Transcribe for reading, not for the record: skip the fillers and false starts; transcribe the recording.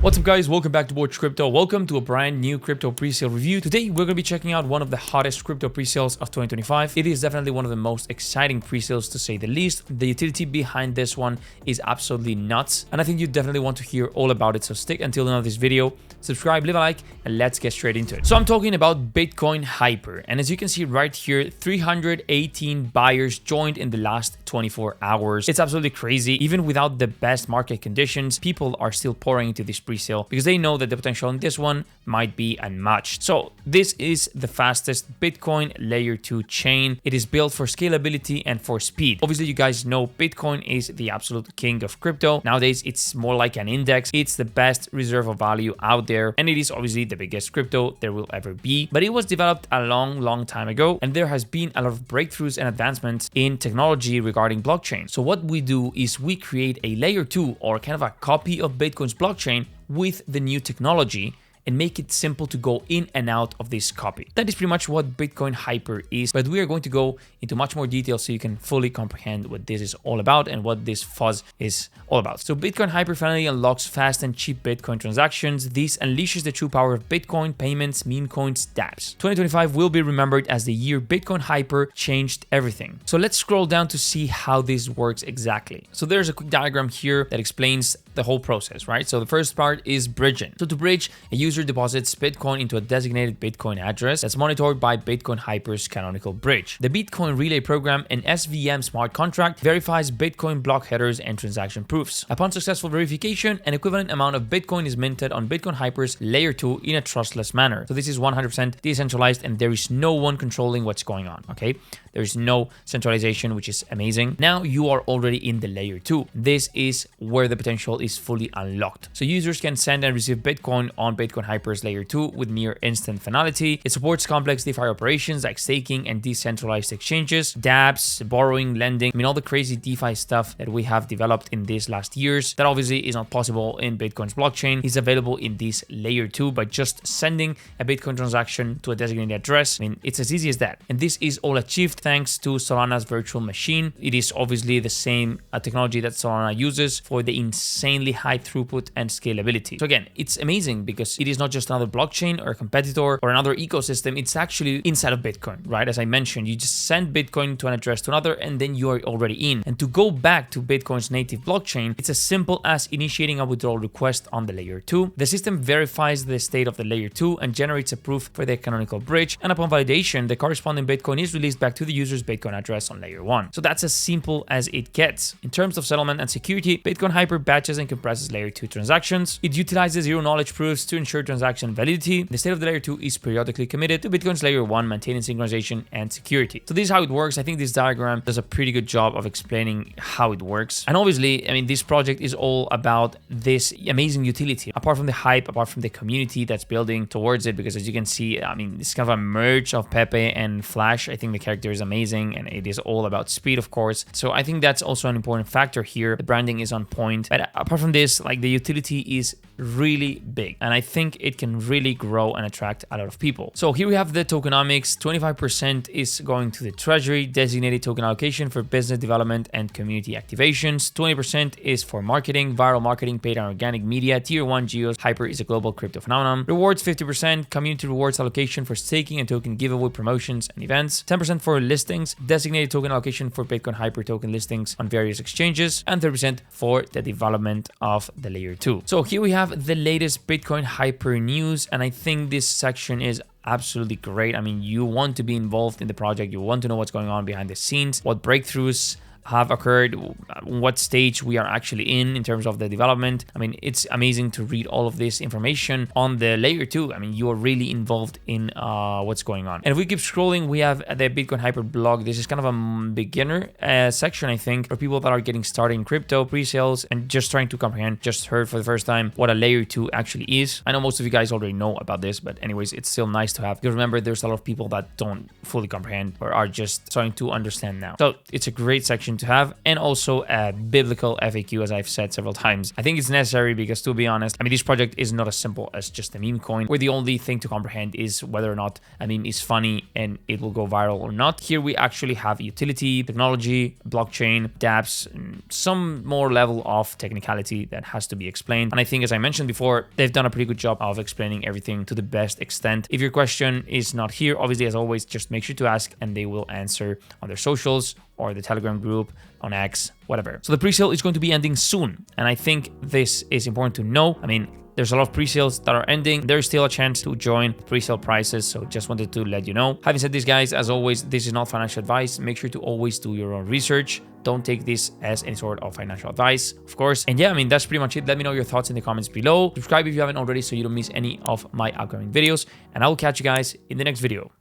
What's up guys, welcome back to Watch Crypto. Welcome to a brand new crypto presale review. Today we're going to be checking out one of the hottest crypto presales of 2025. It is definitely one of the most exciting presales to say the least. The utility behind this one is absolutely nuts and I think you definitely want to hear all about it, so stick until the end of this video, subscribe, leave a like, and let's get straight into it. So I'm talking about Bitcoin Hyper, and as you can see right here, 318 buyers joined in the last 24 hours. It's absolutely crazy. Even without the best market conditions, people are still pouring into this presale because they know that the potential in this one might be unmatched. So this is the fastest Bitcoin layer 2 chain. It is built for scalability and for speed. Obviously, you guys know Bitcoin is the absolute king of crypto. Nowadays, it's more like an index. It's the best reserve of value out there, and it is obviously the biggest crypto there will ever be. But it was developed a long time ago, and there has been a lot of breakthroughs and advancements in technology regarding blockchain. So what we do is we create a layer 2 or kind of a copy of Bitcoin's blockchain with the new technology and make it simple to go in and out of this copy. That is pretty much what Bitcoin Hyper is, but we are going to go into much more detail so you can fully comprehend what this is all about and what this fuzz is all about. So Bitcoin Hyper finally unlocks fast and cheap Bitcoin transactions. This unleashes the true power of Bitcoin, payments, meme coins, dApps. 2025 will be remembered as the year Bitcoin Hyper changed everything. So let's scroll down to see how this works exactly. So there's a quick diagram here that explains the whole process, right? So the first part is bridging. So to bridge, a user deposits Bitcoin into a designated Bitcoin address that's monitored by Bitcoin Hyper's canonical bridge. The Bitcoin Relay Program, an SVM smart contract, verifies Bitcoin block headers and transaction proofs. Upon successful verification, an equivalent amount of Bitcoin is minted on Bitcoin Hyper's layer 2 in a trustless manner. So this is 100% decentralized and there is no one controlling what's going on, okay? There is no centralization, which is amazing. Now you are already in the layer 2. This is where the potential is fully unlocked. So users can send and receive Bitcoin on Bitcoin Hyper's layer 2 with near instant finality. It supports complex DeFi operations like staking and decentralized exchanges, dApps, borrowing, lending. I mean, all the crazy DeFi stuff that we have developed in these last years that obviously is not possible in Bitcoin's blockchain is available in this layer 2 by just sending a Bitcoin transaction to a designated address. I mean, it's as easy as that. And this is all achieved thanks to Solana's virtual machine. It is obviously the same technology that Solana uses for the insanely high throughput and scalability. So again, it's amazing because it is not just another blockchain or a competitor or another ecosystem. It's actually inside of Bitcoin, right? As I mentioned, you just send Bitcoin to an address to another and then you are already in. And to go back to Bitcoin's native blockchain, it's as simple as initiating a withdrawal request on the layer 2. The system verifies the state of the layer 2 and generates a proof for the canonical bridge. And upon validation, the corresponding Bitcoin is released back to the user's Bitcoin address on layer 1. So that's as simple as it gets. In terms of settlement and security, Bitcoin Hyper batches and compresses layer 2 transactions. It utilizes zero-knowledge proofs to ensure transaction validity. The state of the layer 2 is periodically committed to Bitcoin's layer 1, maintaining synchronization and security. So this is how it works. I think this diagram does a pretty good job of explaining how it works. And obviously, I mean, this project is all about this amazing utility. Apart from the hype, apart from the community that's building towards it, because as you can see, I mean, it's kind of a merge of Pepe and Flash. I think the character is amazing and it is all about speed, of course. So I think that's also an important factor here. The branding is on point. But apart from this, like, the utility is really big and I think it can really grow and attract a lot of people. So here we have the tokenomics. 25% is going to the treasury, designated token allocation for business development and community activations. 20% is for marketing, viral marketing, paid and organic media, tier 1 geos. Hyper is a global crypto phenomenon. Rewards 50%, community rewards allocation for staking and token giveaway promotions and events. 10% for listings, designated token allocation for Bitcoin Hyper token listings on various exchanges, and 30% for the development of the layer 2. So here we have the latest Bitcoin Hyper news, and I think this section is absolutely great. I mean, you want to be involved in the project, you want to know what's going on behind the scenes, what breakthroughs have occurred, what stage we are actually in terms of the development. I mean, it's amazing to read all of this information on the layer 2. I mean, you are really involved in what's going on. And if we keep scrolling, we have the Bitcoin Hyper blog. This is kind of a beginner section, I think, for people that are getting started in crypto pre-sales and just trying to comprehend, just heard for the first time what a layer 2 actually is. I know most of you guys already know about this, but anyways, it's still nice to have, because remember, there's a lot of people that don't fully comprehend or are just starting to understand now. So it's a great section to have, and also a biblical FAQ, as I've said several times. I think it's necessary because, to be honest, I mean, this project is not as simple as just a meme coin, where the only thing to comprehend is whether or not a meme is funny and it will go viral or not. Here we actually have utility, technology, blockchain, dApps, and some more level of technicality that has to be explained. And I think, as I mentioned before, they've done a pretty good job of explaining everything to the best extent. If your question is not here, obviously, as always, just make sure to ask and they will answer on their socials or the Telegram group, on X, whatever. So the presale is going to be ending soon. And I think this is important to know. I mean, there's a lot of pre-sales that are ending. There's still a chance to join pre-sale prices, so just wanted to let you know. Having said this, guys, as always, this is not financial advice. Make sure to always do your own research. Don't take this as any sort of financial advice, of course. And yeah, I mean, that's pretty much it. Let me know your thoughts in the comments below. Subscribe if you haven't already so you don't miss any of my upcoming videos. And I will catch you guys in the next video.